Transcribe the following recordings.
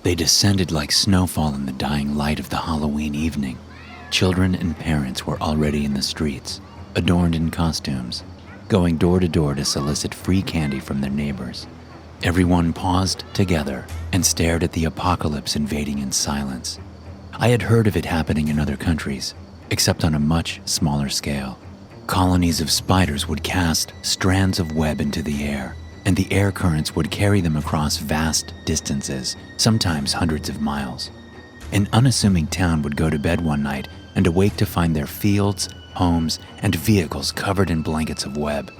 They descended like snowfall in the dying light of the Halloween evening. Children and parents were already in the streets, adorned in costumes, going door to door to solicit free candy from their neighbors. Everyone paused together and stared at the apocalypse invading in silence. I had heard of it happening in other countries, except on a much smaller scale. Colonies of spiders would cast strands of web into the air, and the air currents would carry them across vast distances, sometimes hundreds of miles. An unassuming town would go to bed one night and awake to find their fields, homes, and vehicles covered in blankets of web.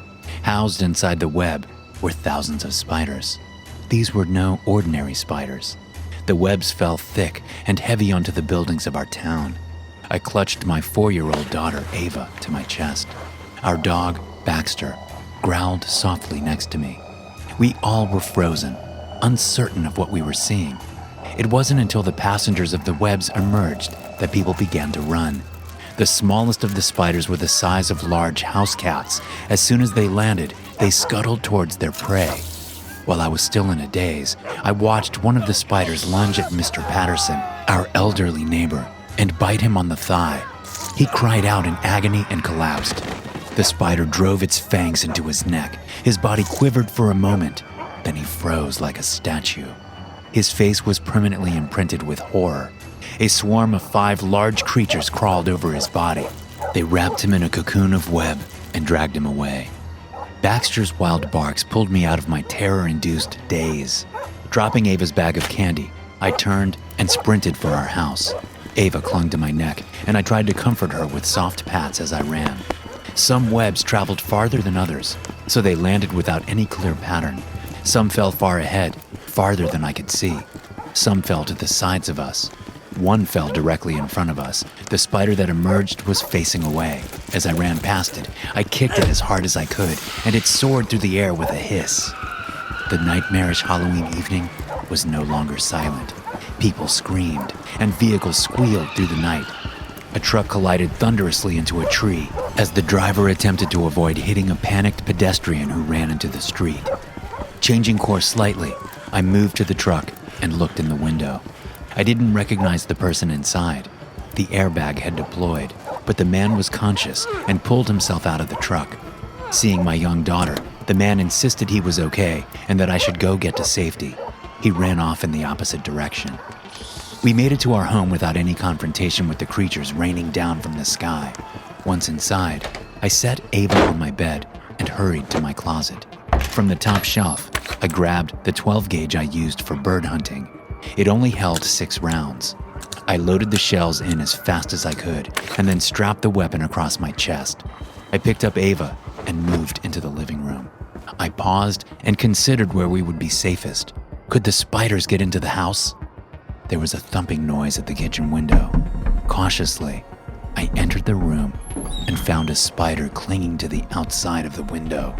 Housed inside the web were thousands of spiders. These were no ordinary spiders. The webs fell thick and heavy onto the buildings of our town. I clutched my 4-year-old daughter, Ava, to my chest. Our dog, Baxter, growled softly next to me. We all were frozen, uncertain of what we were seeing. It wasn't until the passengers of the webs emerged that people began to run. The smallest of the spiders were the size of large house cats. As soon as they landed, they scuttled towards their prey. While I was still in a daze, I watched one of the spiders lunge at Mr. Patterson, our elderly neighbor, and bite him on the thigh. He cried out in agony and collapsed. The spider drove its fangs into his neck. His body quivered for a moment, then he froze like a statue. His face was permanently imprinted with horror. A swarm of 5 large creatures crawled over his body. They wrapped him in a cocoon of web and dragged him away. Baxter's wild barks pulled me out of my terror-induced daze. Dropping Ava's bag of candy, I turned and sprinted for our house. Ava clung to my neck, and I tried to comfort her with soft pats as I ran. Some webs traveled farther than others, so they landed without any clear pattern. Some fell far ahead, farther than I could see. Some fell to the sides of us. One fell directly in front of us. The spider that emerged was facing away. As I ran past it, I kicked it as hard as I could, and it soared through the air with a hiss. The nightmarish Halloween evening was no longer silent. People screamed, and vehicles squealed through the night. A truck collided thunderously into a tree as the driver attempted to avoid hitting a panicked pedestrian who ran into the street. Changing course slightly, I moved to the truck and looked in the window. I didn't recognize the person inside. The airbag had deployed, but the man was conscious and pulled himself out of the truck. Seeing my young daughter, the man insisted he was okay and that I should go get to safety. He ran off in the opposite direction. We made it to our home without any confrontation with the creatures raining down from the sky. Once inside, I set Ava on my bed and hurried to my closet. From the top shelf, I grabbed the 12 gauge I used for bird hunting. It only held 6 rounds. I loaded the shells in as fast as I could and then strapped the weapon across my chest. I picked up Ava and moved into the living room. I paused and considered where we would be safest. Could the spiders get into the house? There was a thumping noise at the kitchen window. Cautiously, I entered the room and found a spider clinging to the outside of the window.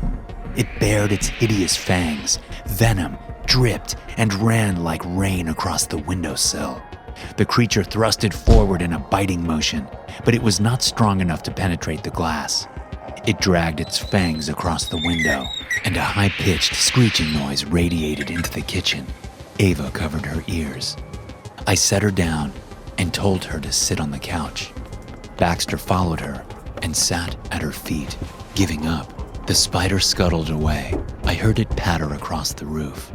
It bared its hideous fangs. Venom dripped and ran like rain across the windowsill. The creature thrusted forward in a biting motion, but it was not strong enough to penetrate the glass. It dragged its fangs across the window, and a high-pitched screeching noise radiated into the kitchen. Ava covered her ears. I set her down and told her to sit on the couch. Baxter followed her and sat at her feet, giving up. The spider scuttled away. I heard it patter across the roof.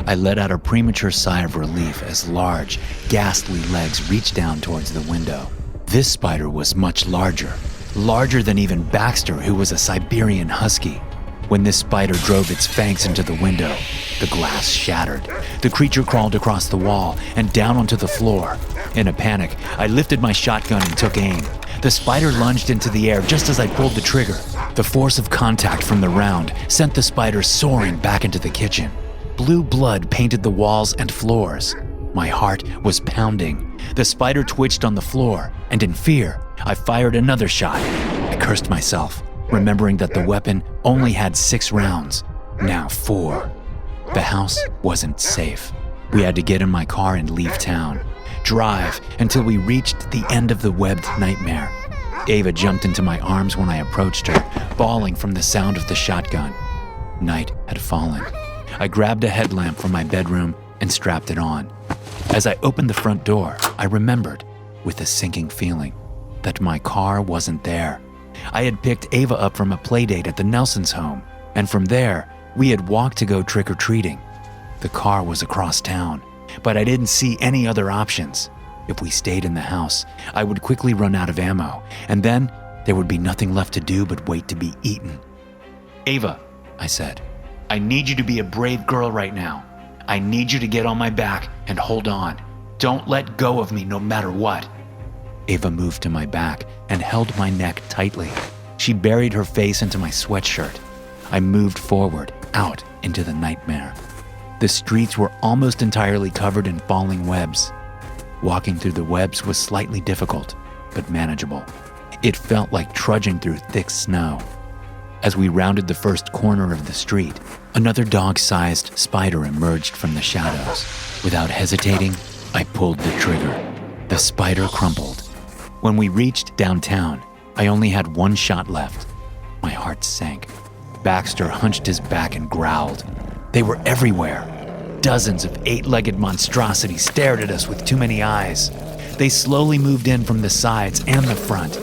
I let out a premature sigh of relief as large, ghastly legs reached down towards the window. This spider was much larger than even Baxter, who was a Siberian husky. When this spider drove its fangs into the window, the glass shattered. The creature crawled across the wall and down onto the floor. In a panic, I lifted my shotgun and took aim. The spider lunged into the air just as I pulled the trigger. The force of contact from the round sent the spider soaring back into the kitchen. Blue blood painted the walls and floors. My heart was pounding. The spider twitched on the floor, and in fear, I fired another shot. I cursed myself, remembering that the weapon only had 6 rounds, now 4. The house wasn't safe. We had to get in my car and leave town. Drive until we reached the end of the webbed nightmare. Ava jumped into my arms when I approached her, bawling from the sound of the shotgun. Night had fallen. I grabbed a headlamp from my bedroom and strapped it on. As I opened the front door, I remembered, with a sinking feeling, that my car wasn't there. I had picked Ava up from a playdate at the Nelsons' home, and from there, we had walked to go trick-or-treating. The car was across town, but I didn't see any other options. If we stayed in the house, I would quickly run out of ammo, and then there would be nothing left to do but wait to be eaten. "Ava," I said, "I need you to be a brave girl right now. I need you to get on my back and hold on. Don't let go of me no matter what." Ava moved to my back and held my neck tightly. She buried her face into my sweatshirt. I moved forward, out into the nightmare. The streets were almost entirely covered in falling webs. Walking through the webs was slightly difficult, but manageable. It felt like trudging through thick snow. As we rounded the first corner of the street, another dog-sized spider emerged from the shadows. Without hesitating, I pulled the trigger. The spider crumpled. When we reached downtown, I only had one shot left. My heart sank. Baxter hunched his back and growled. They were everywhere. Dozens of eight-legged monstrosities stared at us with too many eyes. They slowly moved in from the sides and the front.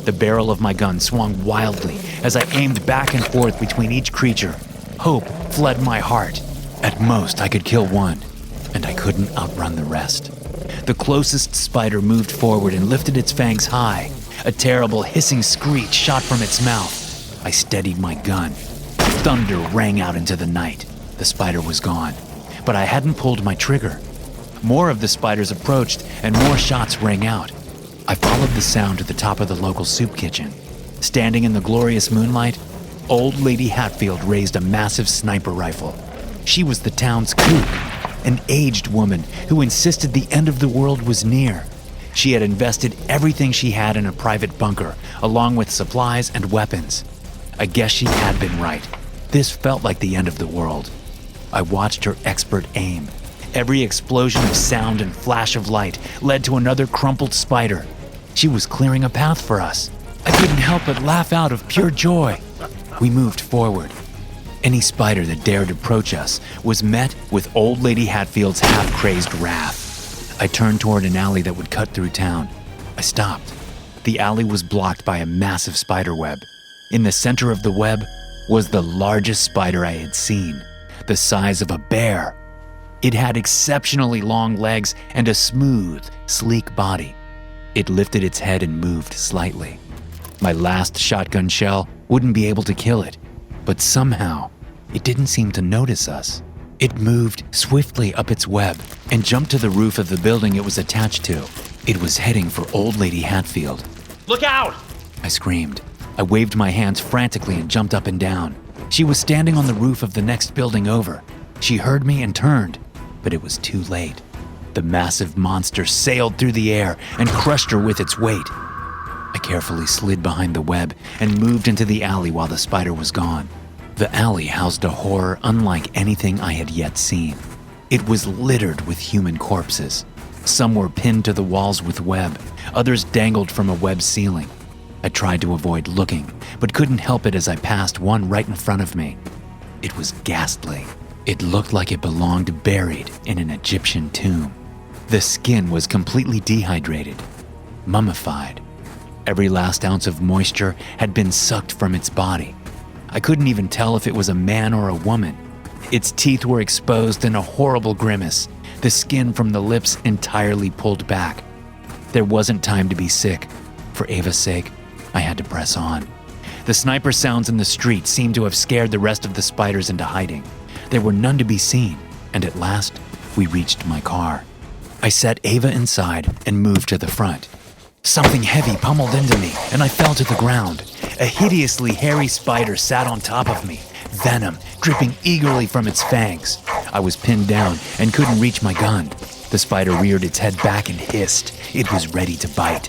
The barrel of my gun swung wildly as I aimed back and forth between each creature. Hope fled my heart. At most, I could kill one, and I couldn't outrun the rest. The closest spider moved forward and lifted its fangs high. A terrible hissing screech shot from its mouth. I steadied my gun. Thunder rang out into the night. The spider was gone, but I hadn't pulled my trigger. More of the spiders approached, and more shots rang out. I followed the sound to the top of the local soup kitchen. Standing in the glorious moonlight, Old Lady Hatfield raised a massive sniper rifle. She was the town's kook, an aged woman who insisted the end of the world was near. She had invested everything she had in a private bunker, along with supplies and weapons. I guess she had been right. This felt like the end of the world. I watched her expert aim. Every explosion of sound and flash of light led to another crumpled spider. She was clearing a path for us. I couldn't help but laugh out of pure joy. We moved forward. Any spider that dared approach us was met with Old Lady Hatfield's half-crazed wrath. I turned toward an alley that would cut through town. I stopped. The alley was blocked by a massive spider web. In the center of the web was the largest spider I had seen, the size of a bear. It had exceptionally long legs and a smooth, sleek body. It lifted its head and moved slightly. My last shotgun shell wouldn't be able to kill it, but somehow it didn't seem to notice us. It moved swiftly up its web and jumped to the roof of the building it was attached to. It was heading for Old Lady Hatfield. "Look out!" I screamed. I waved my hands frantically and jumped up and down. She was standing on the roof of the next building over. She heard me and turned, but it was too late. The massive monster sailed through the air and crushed her with its weight. I carefully slid behind the web and moved into the alley while the spider was gone. The alley housed a horror unlike anything I had yet seen. It was littered with human corpses. Some were pinned to the walls with web, others dangled from a web ceiling. I tried to avoid looking, but couldn't help it as I passed one right in front of me. It was ghastly. It looked like it belonged buried in an Egyptian tomb. The skin was completely dehydrated, mummified. Every last ounce of moisture had been sucked from its body. I couldn't even tell if it was a man or a woman. Its teeth were exposed in a horrible grimace, the skin from the lips entirely pulled back. There wasn't time to be sick. For Ava's sake, I had to press on. The sniper sounds in the street seemed to have scared the rest of the spiders into hiding. There were none to be seen, and at last, we reached my car. I set Ava inside and moved to the front. Something heavy pummeled into me, and I fell to the ground. A hideously hairy spider sat on top of me, venom dripping eagerly from its fangs. I was pinned down and couldn't reach my gun. The spider reared its head back and hissed. It was ready to bite.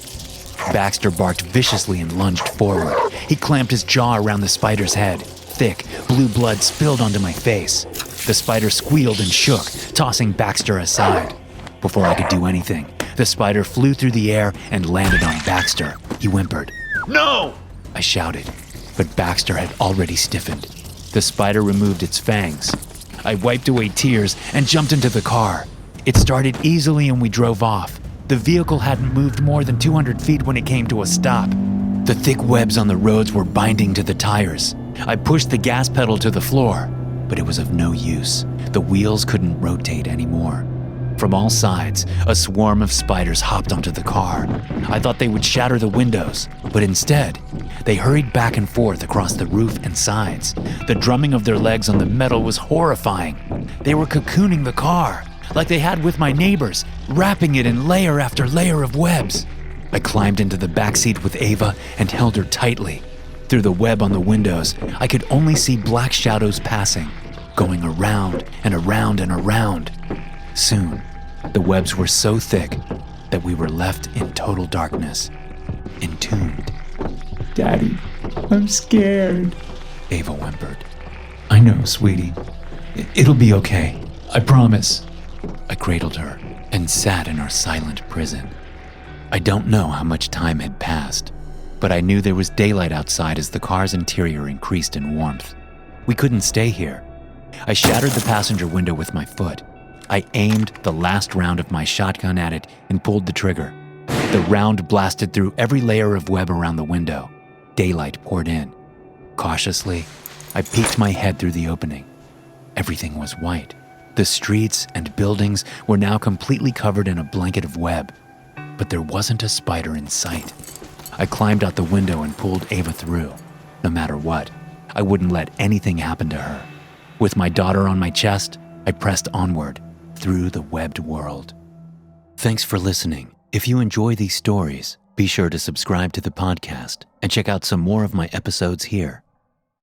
Baxter barked viciously and lunged forward. He clamped his jaw around the spider's head. Thick, blue blood spilled onto my face. The spider squealed and shook, tossing Baxter aside. Before I could do anything, the spider flew through the air and landed on Baxter. He whimpered. "No!" I shouted, but Baxter had already stiffened. The spider removed its fangs. I wiped away tears and jumped into the car. It started easily and we drove off. The vehicle hadn't moved more than 200 feet when it came to a stop. The thick webs on the roads were binding to the tires. I pushed the gas pedal to the floor, but it was of no use. The wheels couldn't rotate anymore. From all sides, a swarm of spiders hopped onto the car. I thought they would shatter the windows, but instead, they hurried back and forth across the roof and sides. The drumming of their legs on the metal was horrifying. They were cocooning the car, like they had with my neighbors, wrapping it in layer after layer of webs. I climbed into the backseat with Ava and held her tightly. Through the web on the windows, I could only see black shadows passing, going around and around and around. Soon, the webs were so thick that we were left in total darkness, entombed. Daddy, I'm scared, Ava whimpered. I know, sweetie. It'll be okay. I promise. I cradled her and sat in our silent prison. I don't know how much time had passed, but I knew there was daylight outside as the car's interior increased in warmth. We couldn't stay here. I shattered the passenger window with my foot. I aimed the last round of my shotgun at it and pulled the trigger. The round blasted through every layer of web around the window. Daylight poured in. Cautiously, I peeked my head through the opening. Everything was white. The streets and buildings were now completely covered in a blanket of web, but there wasn't a spider in sight. I climbed out the window and pulled Ava through. No matter what, I wouldn't let anything happen to her. With my daughter on my chest, I pressed onward through the webbed world. Thanks for listening. If you enjoy these stories, be sure to subscribe to the podcast and check out some more of my episodes here.